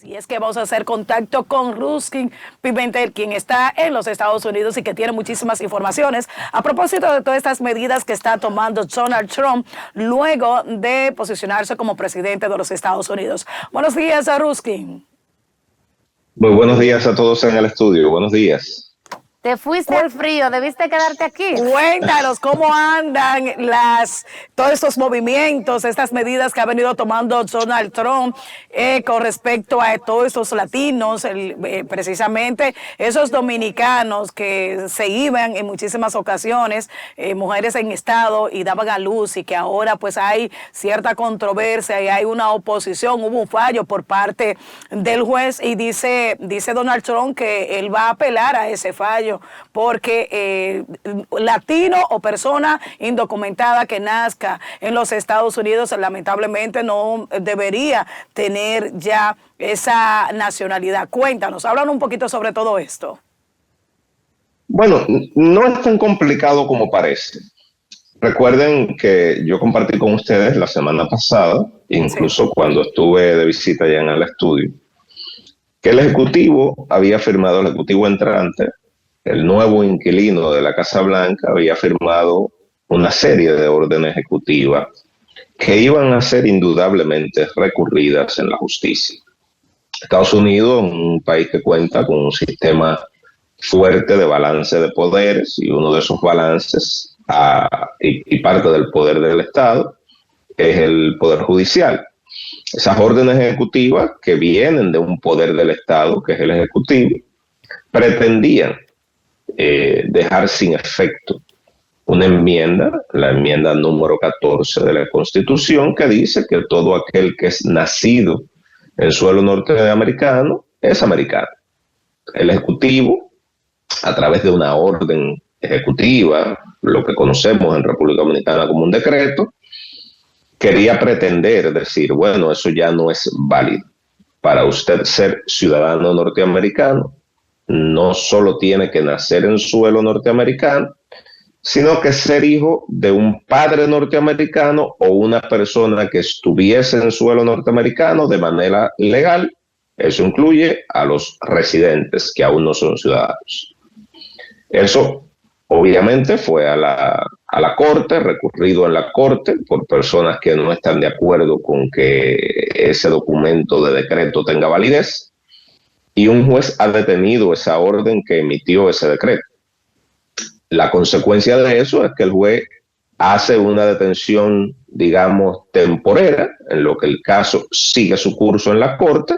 Y es que vamos a hacer contacto con Ruskin Pimentel, quien está en los Estados Unidos y que tiene muchísimas informaciones a propósito de todas estas medidas que está tomando Donald Trump luego de posicionarse como presidente de los Estados Unidos. Buenos días, Ruskin. Muy buenos días a todos en el estudio. Buenos días. Te fuiste al frío, debiste quedarte aquí. Cuéntanos cómo andan todos estos movimientos, estas medidas que ha venido tomando Donald Trump con respecto a todos estos latinos, precisamente esos dominicanos que se iban en muchísimas ocasiones, mujeres en estado y daban a luz, y que ahora pues hay cierta controversia y hay una oposición, hubo un fallo por parte del juez, y dice Donald Trump que él va a apelar a ese fallo, porque latino o persona indocumentada que nazca en los Estados Unidos lamentablemente no debería tener ya esa nacionalidad. Cuéntanos, háblanos un poquito sobre todo esto. Bueno, no es tan complicado como parece. Recuerden que yo compartí con ustedes la semana pasada, incluso cuando estuve de visita allá en el estudio, que el Ejecutivo había firmado, el Ejecutivo entrante, el nuevo inquilino de la Casa Blanca, había firmado una serie de órdenes ejecutivas que iban a ser indudablemente recurridas en la justicia. Estados Unidos es un país que cuenta con un sistema fuerte de balance de poderes, y uno de esos balances y parte del poder del Estado es el poder judicial. Esas órdenes ejecutivas que vienen de un poder del Estado, que es el Ejecutivo, pretendían dejar sin efecto una enmienda, la enmienda número 14 de la Constitución, que dice que todo aquel que es nacido en suelo norteamericano es americano. El Ejecutivo, a través de una orden ejecutiva, lo que conocemos en República Dominicana como un decreto, quería pretender decir, bueno, eso ya no es válido. Para usted ser ciudadano norteamericano, no solo tiene que nacer en suelo norteamericano, sino que ser hijo de un padre norteamericano o una persona que estuviese en suelo norteamericano de manera legal. Eso incluye a los residentes que aún no son ciudadanos. Eso obviamente fue a la Corte, recurrido en la Corte por personas que no están de acuerdo con que ese documento de decreto tenga validez, y un juez ha detenido esa orden que emitió ese decreto. La consecuencia de eso es que el juez hace una detención, digamos, temporera, en lo que el caso sigue su curso en la Corte,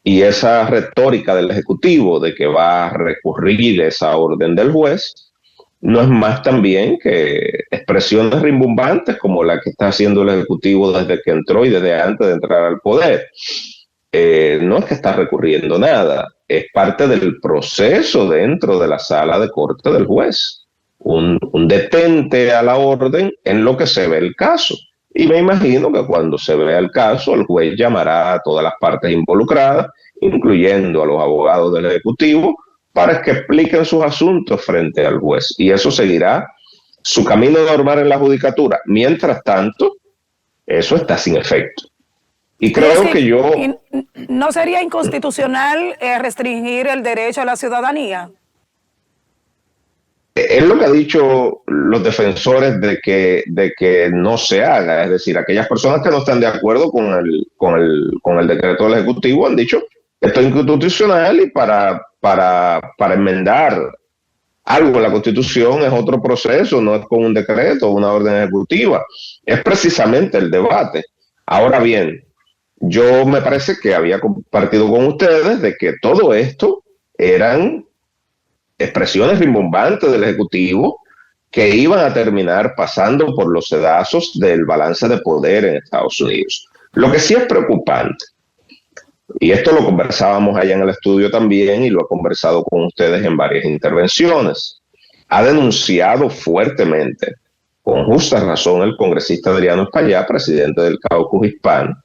y esa retórica del Ejecutivo de que va a recurrir esa orden del juez no es más también que expresiones rimbombantes como la que está haciendo el Ejecutivo desde que entró y desde antes de entrar al poder. No es que está recurriendo nada, es parte del proceso dentro de la sala de corte del juez, un detente a la orden en lo que se ve el caso. Y me imagino que cuando se vea el caso, el juez llamará a todas las partes involucradas, incluyendo a los abogados del Ejecutivo, para que expliquen sus asuntos frente al juez. Y eso seguirá su camino normal en la judicatura. Mientras tanto, eso está sin efecto. Y creo que yo... ¿No sería inconstitucional restringir el derecho a la ciudadanía? Es lo que han dicho los defensores de que no se haga. Es decir, aquellas personas que no están de acuerdo con el decreto del Ejecutivo han dicho que esto es inconstitucional, y para enmendar algo en la Constitución es otro proceso, no es con un decreto o una orden ejecutiva. Es precisamente el debate. Ahora bien, yo me parece que había compartido con ustedes de que todo esto eran expresiones rimbombantes del Ejecutivo que iban a terminar pasando por los sedazos del balance de poder en Estados Unidos. Lo que sí es preocupante, y esto lo conversábamos allá en el estudio también, y lo he conversado con ustedes en varias intervenciones, ha denunciado fuertemente, con justa razón, el congresista Adriano Espaillá, presidente del Caucus Hispano,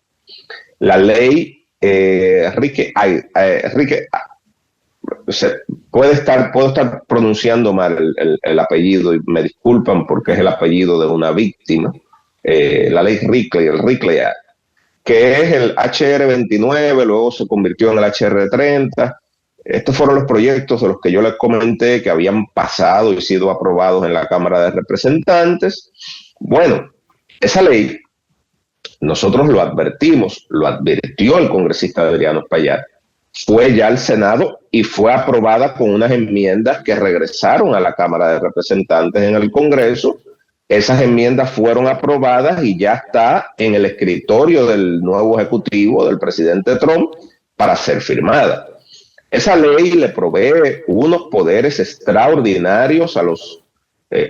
la ley puedo estar pronunciando mal el apellido, y me disculpan porque es el apellido de una víctima, la ley Rickley, el Rickley Act, que es el HR 29, luego se convirtió en el HR 30. Estos fueron los proyectos de los que yo les comenté que habían pasado y sido aprobados en la Cámara de Representantes. Bueno, esa ley, nosotros lo advertimos, lo advirtió el congresista Adriano Espaillat, fue ya al Senado y fue aprobada con unas enmiendas que regresaron a la Cámara de Representantes en el Congreso. Esas enmiendas fueron aprobadas y ya está en el escritorio del nuevo ejecutivo, del presidente Trump, para ser firmada. Esa ley le provee unos poderes extraordinarios a los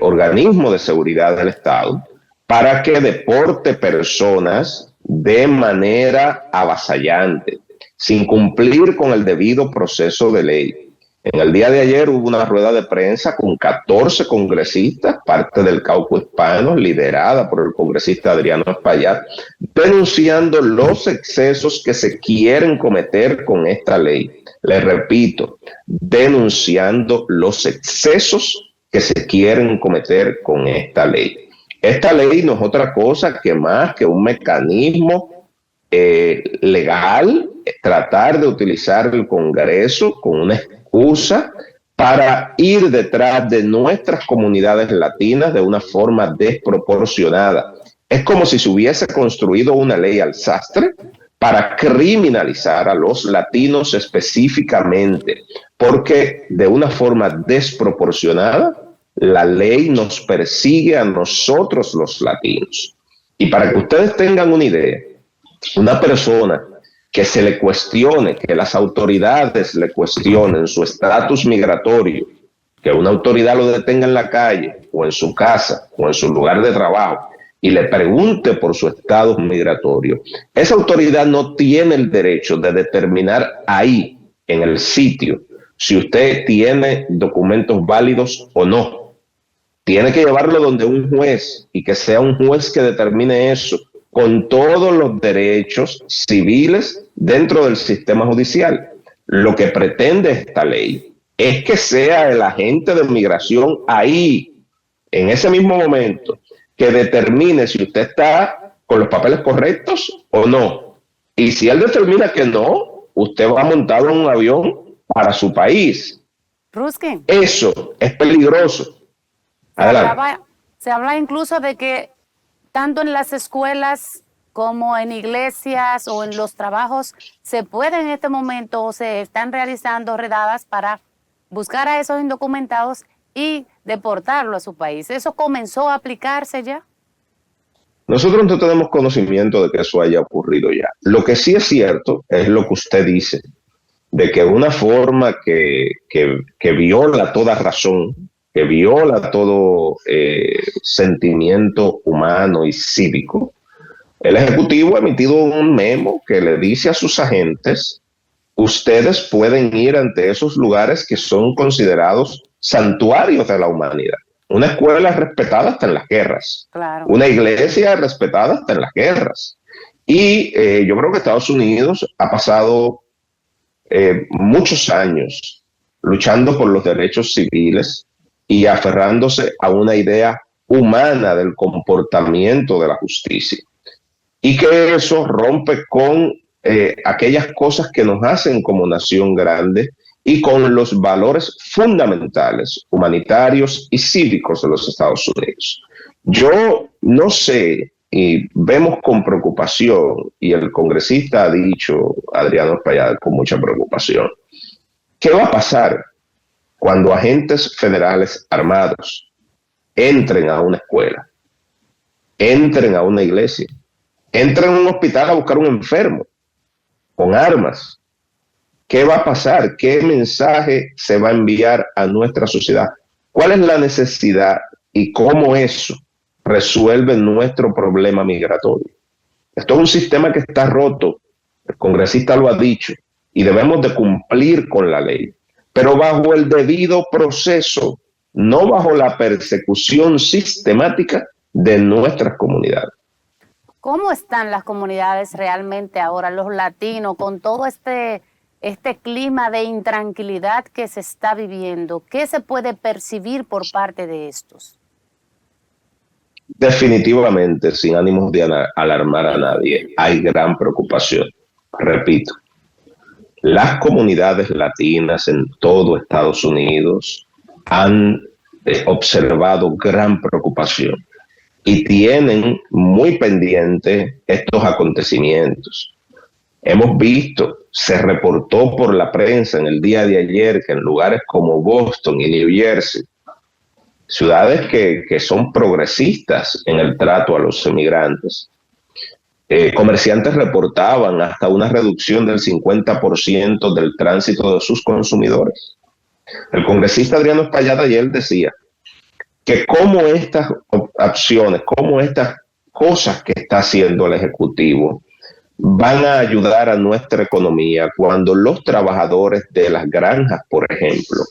organismos de seguridad del Estado para que deporte personas de manera avasallante, sin cumplir con el debido proceso de ley. En el día de ayer hubo una rueda de prensa con 14 congresistas, parte del caucus hispano, liderada por el congresista Adriano Espaillat, denunciando los excesos que se quieren cometer con esta ley. Les repito, denunciando los excesos que se quieren cometer con esta ley. Esta ley no es otra cosa que más que un mecanismo legal, tratar de utilizar el Congreso con una excusa para ir detrás de nuestras comunidades latinas de una forma desproporcionada. Es como si se hubiese construido una ley al sastre para criminalizar a los latinos específicamente, porque de una forma desproporcionada la ley nos persigue a nosotros los latinos. Y para que ustedes tengan una idea, una persona que se le cuestione, que las autoridades le cuestionen su estatus migratorio, que una autoridad lo detenga en la calle o en su casa o en su lugar de trabajo y le pregunte por su estatus migratorio, esa autoridad no tiene el derecho de determinar ahí, en el sitio, si usted tiene documentos válidos o no. Tiene que llevarlo donde un juez y que sea un juez que determine eso con todos los derechos civiles dentro del sistema judicial. Lo que pretende esta ley es que sea el agente de migración ahí, en ese mismo momento, que determine si usted está con los papeles correctos o no. Y si él determina que no, usted va montado en un avión para su país. Ruskin, Eso es peligroso. se habla incluso de que tanto en las escuelas como en iglesias o en los trabajos se puede en este momento o se están realizando redadas para buscar a esos indocumentados y deportarlo a su país. ¿Eso comenzó a aplicarse ya? Nosotros no tenemos conocimiento de que eso haya ocurrido ya. Lo que sí es cierto es lo que usted dice, de que una forma que viola toda razón, que viola todo sentimiento humano y cívico, el Ejecutivo ha emitido un memo que le dice a sus agentes: ustedes pueden ir ante esos lugares que son considerados santuarios de la humanidad. Una escuela respetada hasta en las guerras. Claro. Una iglesia respetada hasta en las guerras. Y yo creo que Estados Unidos ha pasado muchos años luchando por los derechos civiles y aferrándose a una idea humana del comportamiento de la justicia. Y que eso rompe con aquellas cosas que nos hacen como nación grande y con los valores fundamentales, humanitarios y cívicos de los Estados Unidos. Yo no sé, y vemos con preocupación, y el congresista ha dicho, Adriano Espaillat, con mucha preocupación, ¿qué va a pasar cuando agentes federales armados entren a una escuela, entren a una iglesia, entren a un hospital a buscar un enfermo con armas? ¿Qué va a pasar? ¿Qué mensaje se va a enviar a nuestra sociedad? ¿Cuál es la necesidad y cómo eso resuelve nuestro problema migratorio? Esto es un sistema que está roto, el congresista lo ha dicho, y debemos de cumplir con la ley, pero bajo el debido proceso, no bajo la persecución sistemática de nuestras comunidades. ¿Cómo están las comunidades realmente ahora, los latinos, con todo este clima de intranquilidad que se está viviendo? ¿Qué se puede percibir por parte de estos? Definitivamente, sin ánimos de alarmar a nadie, hay gran preocupación. Repito, las comunidades latinas en todo Estados Unidos han observado gran preocupación y tienen muy pendiente estos acontecimientos. Hemos visto, se reportó por la prensa en el día de ayer que en lugares como Boston y New Jersey, ciudades que son progresistas en el trato a los inmigrantes, comerciantes reportaban hasta una reducción del 50% del tránsito de sus consumidores. El congresista Adriano Espaillat ayer decía que cómo estas acciones, cómo estas cosas que está haciendo el Ejecutivo van a ayudar a nuestra economía cuando los trabajadores de las granjas, por ejemplo,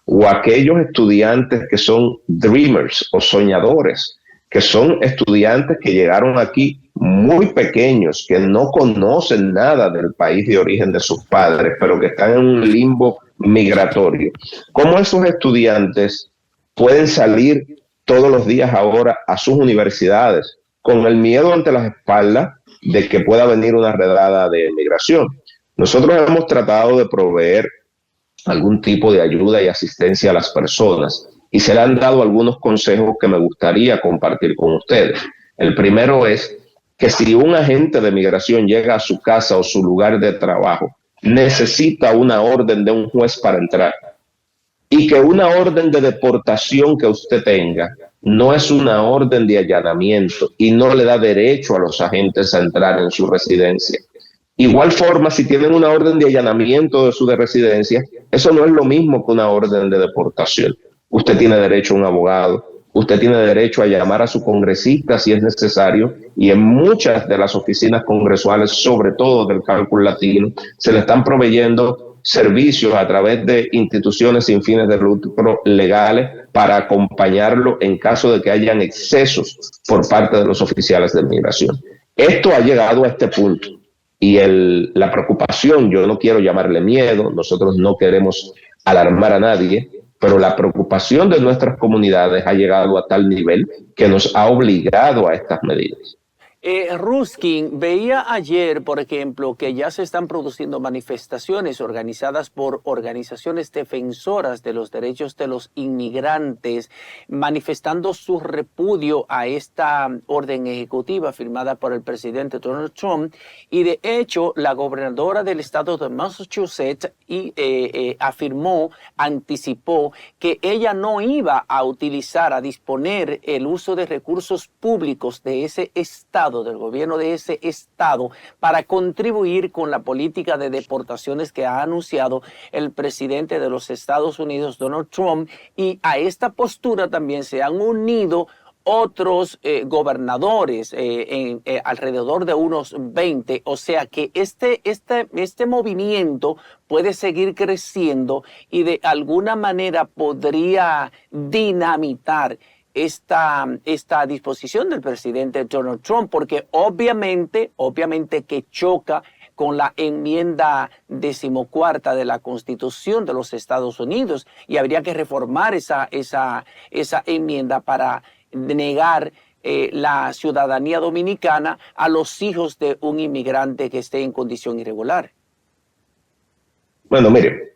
o aquellos estudiantes que son dreamers o soñadores, que son estudiantes que llegaron aquí muy pequeños, que no conocen nada del país de origen de sus padres, pero que están en un limbo migratorio. ¿Cómo esos estudiantes pueden salir todos los días ahora a sus universidades con el miedo ante las espaldas de que pueda venir una redada de migración? Nosotros hemos tratado de proveer algún tipo de ayuda y asistencia a las personas y se le han dado algunos consejos que me gustaría compartir con ustedes. El primero es que si un agente de migración llega a su casa o su lugar de trabajo, necesita una orden de un juez para entrar, y que una orden de deportación que usted tenga no es una orden de allanamiento y no le da derecho a los agentes a entrar en su residencia. Igual forma, si tienen una orden de allanamiento de su residencia, eso no es lo mismo que una orden de deportación. Usted tiene derecho a un abogado, usted tiene derecho a llamar a su congresista si es necesario, y en muchas de las oficinas congresuales, sobre todo del Cálculo Latino, se le están proveyendo servicios a través de instituciones sin fines de lucro legales para acompañarlo en caso de que hayan excesos por parte de los oficiales de migración. Esto ha llegado a este punto y la preocupación, yo no quiero llamarle miedo, nosotros no queremos alarmar a nadie, pero la preocupación de nuestras comunidades ha llegado a tal nivel que nos ha obligado a estas medidas. Ruskin, veía ayer, por ejemplo, que ya se están produciendo manifestaciones organizadas por organizaciones defensoras de los derechos de los inmigrantes, manifestando su repudio a esta orden ejecutiva firmada por el presidente Donald Trump. Y de hecho, la gobernadora del estado de Massachusetts anticipó que ella no iba a utilizar, a disponer el uso de recursos públicos de ese estado, del gobierno de ese estado, para contribuir con la política de deportaciones que ha anunciado el presidente de los Estados Unidos, Donald Trump, y a esta postura también se han unido otros gobernadores, alrededor de unos 20, o sea que este movimiento puede seguir creciendo y de alguna manera podría dinamitar esta disposición del presidente Donald Trump, porque obviamente que choca con la enmienda 14ª de la Constitución de los Estados Unidos, y habría que reformar esa enmienda para negar la ciudadanía dominicana a los hijos de un inmigrante que esté en condición irregular. Bueno, mire,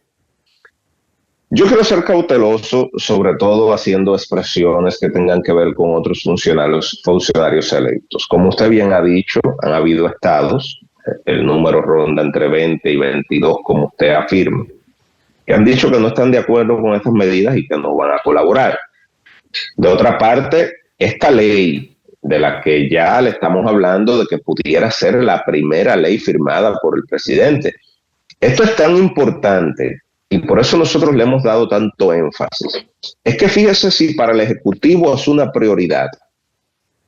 yo quiero ser cauteloso, sobre todo haciendo expresiones que tengan que ver con otros funcionarios electos. Como usted bien ha dicho, han habido estados, el número ronda entre 20 y 22, como usted afirma, que han dicho que no están de acuerdo con estas medidas y que no van a colaborar. De otra parte, esta ley de la que ya le estamos hablando de que pudiera ser la primera ley firmada por el presidente, esto es tan importante y por eso nosotros le hemos dado tanto énfasis. Es que fíjese si para el Ejecutivo es una prioridad,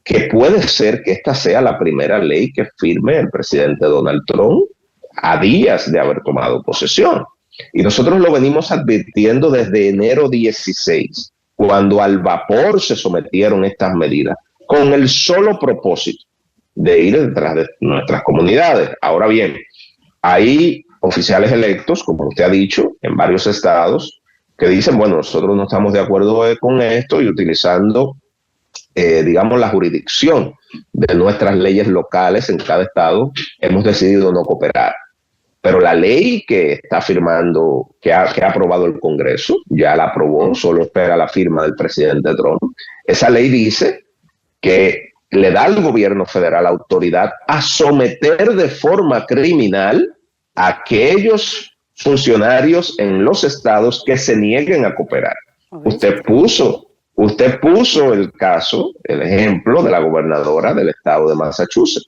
que puede ser que esta sea la primera ley que firme el presidente Donald Trump a días de haber tomado posesión. Y nosotros lo venimos advirtiendo desde enero 16, cuando al vapor se sometieron estas medidas, con el solo propósito de ir detrás de nuestras comunidades. Ahora bien, hay oficiales electos, como usted ha dicho, en varios estados, que dicen, bueno, nosotros no estamos de acuerdo con esto, y utilizando digamos, la jurisdicción de nuestras leyes locales en cada estado, hemos decidido no cooperar. Pero la ley que está firmando, que ha aprobado el Congreso, ya la aprobó, solo espera la firma del presidente Trump. Esa ley dice que le da al gobierno federal autoridad a someter de forma criminal a aquellos funcionarios en los estados que se nieguen a cooperar. Usted puso el caso, el ejemplo de la gobernadora del estado de Massachusetts.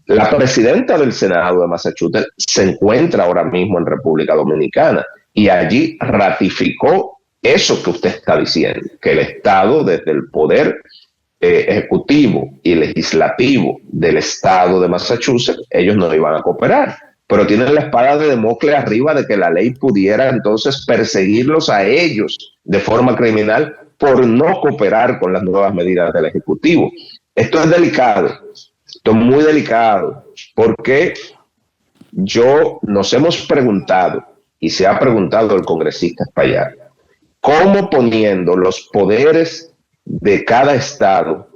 La presidenta del Senado de Massachusetts se encuentra ahora mismo en República Dominicana y allí ratificó eso que usted está diciendo, que el Estado, desde el poder ejecutivo y legislativo del Estado de Massachusetts, ellos no iban a cooperar. Pero tienen la espada de Damocles arriba de que la ley pudiera entonces perseguirlos a ellos de forma criminal por no cooperar con las nuevas medidas del Ejecutivo. Esto es delicado. Esto es muy delicado porque nos hemos preguntado, y se ha preguntado el congresista Espaillat, cómo poniendo los poderes de cada estado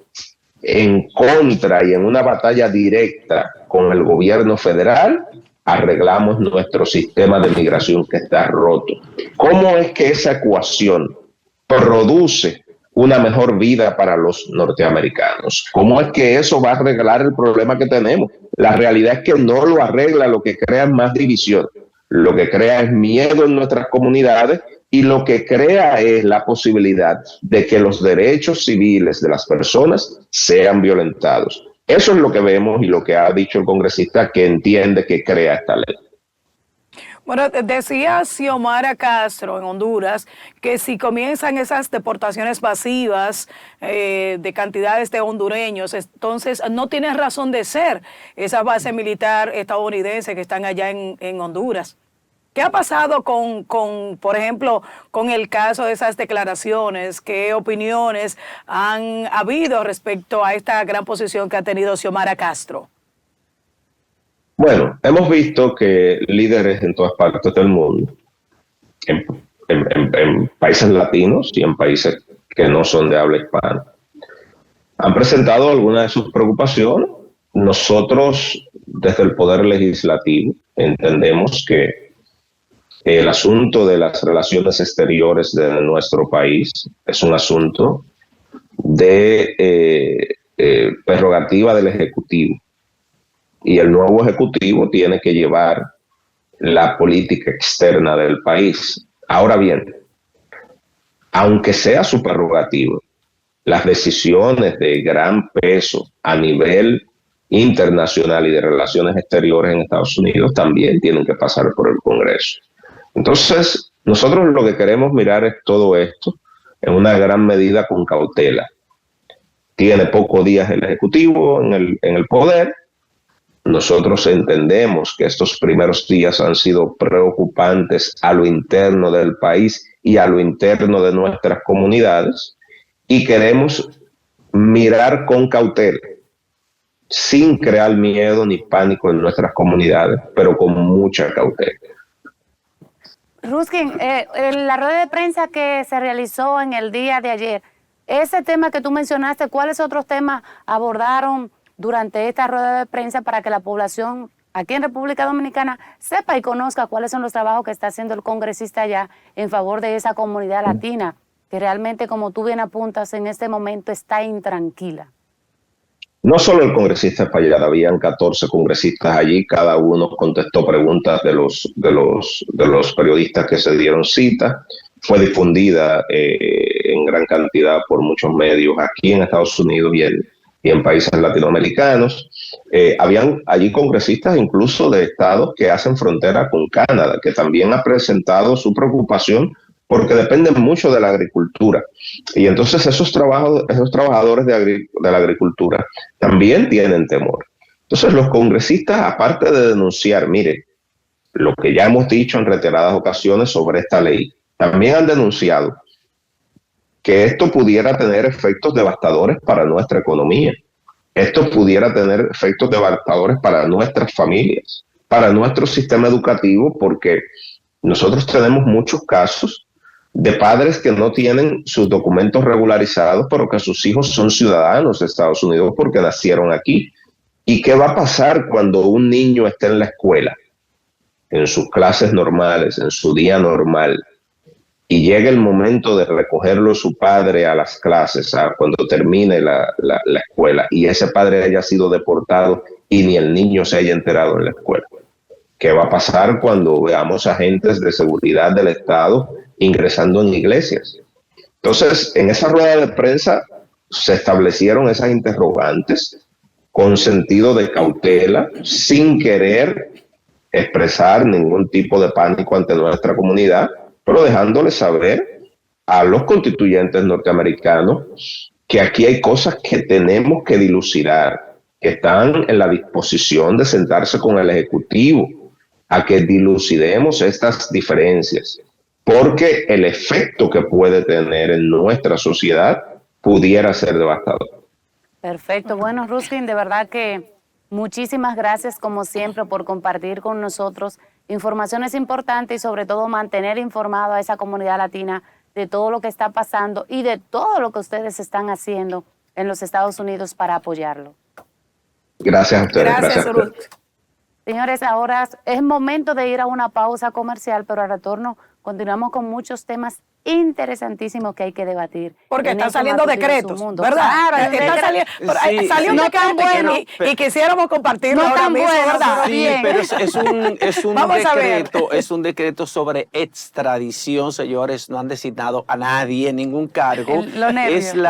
en contra y en una batalla directa con el gobierno federal, arreglamos nuestro sistema de migración que está roto. ¿Cómo es que esa ecuación produce una mejor vida para los norteamericanos? ¿Cómo es que eso va a arreglar el problema que tenemos? La realidad es que no lo arregla, lo que crea es más división, lo que crea es miedo en nuestras comunidades y lo que crea es la posibilidad de que los derechos civiles de las personas sean violentados. Eso es lo que vemos y lo que ha dicho el congresista que entiende que crea esta ley. Bueno, decía Xiomara Castro en Honduras que si comienzan esas deportaciones masivas de cantidades de hondureños, entonces no tiene razón de ser esa base militar estadounidense que están allá en Honduras. ¿Qué ha pasado por ejemplo, con el caso de esas declaraciones? ¿Qué opiniones han habido respecto a esta gran posición que ha tenido Xiomara Castro? Bueno, hemos visto que líderes en todas partes del mundo, en países latinos y en países que no son de habla hispana, han presentado algunas de sus preocupaciones. Nosotros, desde el Poder Legislativo, entendemos que el asunto de las relaciones exteriores de nuestro país es un asunto de prerrogativa del Ejecutivo. Y el nuevo Ejecutivo tiene que llevar la política externa del país. Ahora bien, aunque sea su prerrogativa, las decisiones de gran peso a nivel internacional y de relaciones exteriores en Estados Unidos también tienen que pasar por el Congreso. Entonces, nosotros lo que queremos mirar es todo esto en una gran medida con cautela. Tiene pocos días el Ejecutivo en el poder. Nosotros entendemos que estos primeros días han sido preocupantes a lo interno del país y a lo interno de nuestras comunidades y queremos mirar con cautela, sin crear miedo ni pánico en nuestras comunidades, pero con mucha cautela. Ruskin, en la rueda de prensa que se realizó en el día de ayer, ese tema que tú mencionaste, ¿cuáles otros temas abordaron durante esta rueda de prensa para que la población aquí en República Dominicana sepa y conozca cuáles son los trabajos que está haciendo el congresista allá en favor de esa comunidad latina, que realmente, como tú bien apuntas, en este momento está intranquila? No solo el congresista Espaillat, habían 14 congresistas allí, cada uno contestó preguntas de los periodistas que se dieron cita. Fue difundida en gran cantidad por muchos medios aquí en Estados Unidos y en países latinoamericanos. Habían allí congresistas incluso de estados que hacen frontera con Canadá, que también ha presentado su preocupación porque dependen mucho de la agricultura. Y entonces esos trabajadores de la agricultura también tienen temor. Entonces los congresistas, aparte de denunciar, mire, lo que ya hemos dicho en reiteradas ocasiones sobre esta ley, también han denunciado que esto pudiera tener efectos devastadores para nuestra economía. Esto pudiera tener efectos devastadores para nuestras familias, para nuestro sistema educativo, porque nosotros tenemos muchos casos de padres que no tienen sus documentos regularizados, pero que sus hijos son ciudadanos de Estados Unidos porque nacieron aquí. ¿Y qué va a pasar cuando un niño esté en la escuela, en sus clases normales, en su día normal, y llega el momento de recogerlo su padre a las clases, cuando termine la escuela, y ese padre haya sido deportado y ni el niño se haya enterado en la escuela? ¿Qué va a pasar cuando veamos agentes de seguridad del Estado ingresando en iglesias? Entonces, en esa rueda de prensa se establecieron esas interrogantes con sentido de cautela, sin querer expresar ningún tipo de pánico ante nuestra comunidad, pero dejándole saber a los constituyentes norteamericanos que aquí hay cosas que tenemos que dilucidar, que están en la disposición de sentarse con el Ejecutivo a que dilucidemos estas diferencias, porque el efecto que puede tener en nuestra sociedad pudiera ser devastador. Perfecto. Bueno, Rustin, de verdad que muchísimas gracias como siempre por compartir con nosotros informaciones importantes y sobre todo mantener informado a esa comunidad latina de todo lo que está pasando y de todo lo que ustedes están haciendo en los Estados Unidos para apoyarlo. Gracias a ustedes. Gracias, Ruth. Señores, ahora es momento de ir a una pausa comercial, pero al retorno continuamos con muchos temas interesantísimos que hay que debatir. Porque están saliendo decretos, ¿verdad? Claro, salió un no decreto tan bueno, y quisiéramos compartirlo no ahora tan mismo, bueno, ¿verdad? Sí, pero es un decreto sobre extradición, señores. No han designado a nadie en ningún cargo. Es el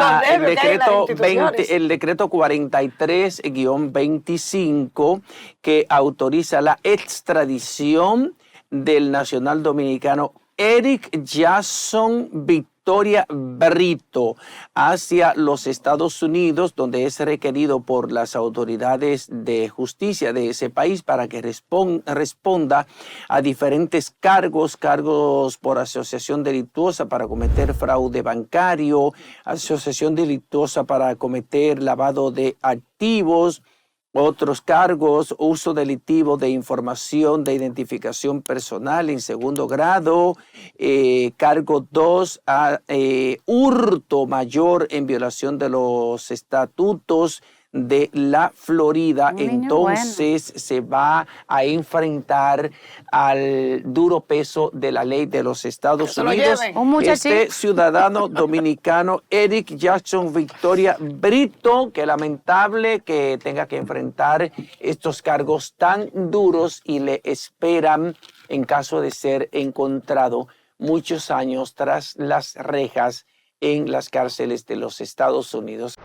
decreto 43-25 que autoriza la extradición del nacional dominicano Eric Jackson Victoria Brito hacia los Estados Unidos, donde es requerido por las autoridades de justicia de ese país para que responda a diferentes cargos por asociación delictuosa para cometer fraude bancario, asociación delictuosa para cometer lavado de activos, otros cargos, uso delictivo de información de identificación personal en segundo grado, cargo 2, hurto mayor en violación de los estatutos de la Florida. Entonces se va a enfrentar al duro peso de la ley de los Estados Unidos. Este ciudadano dominicano, Eric Jackson Victoria Brito, que lamentable que tenga que enfrentar estos cargos tan duros y le esperan, en caso de ser encontrado, muchos años tras las rejas en las cárceles de los Estados Unidos.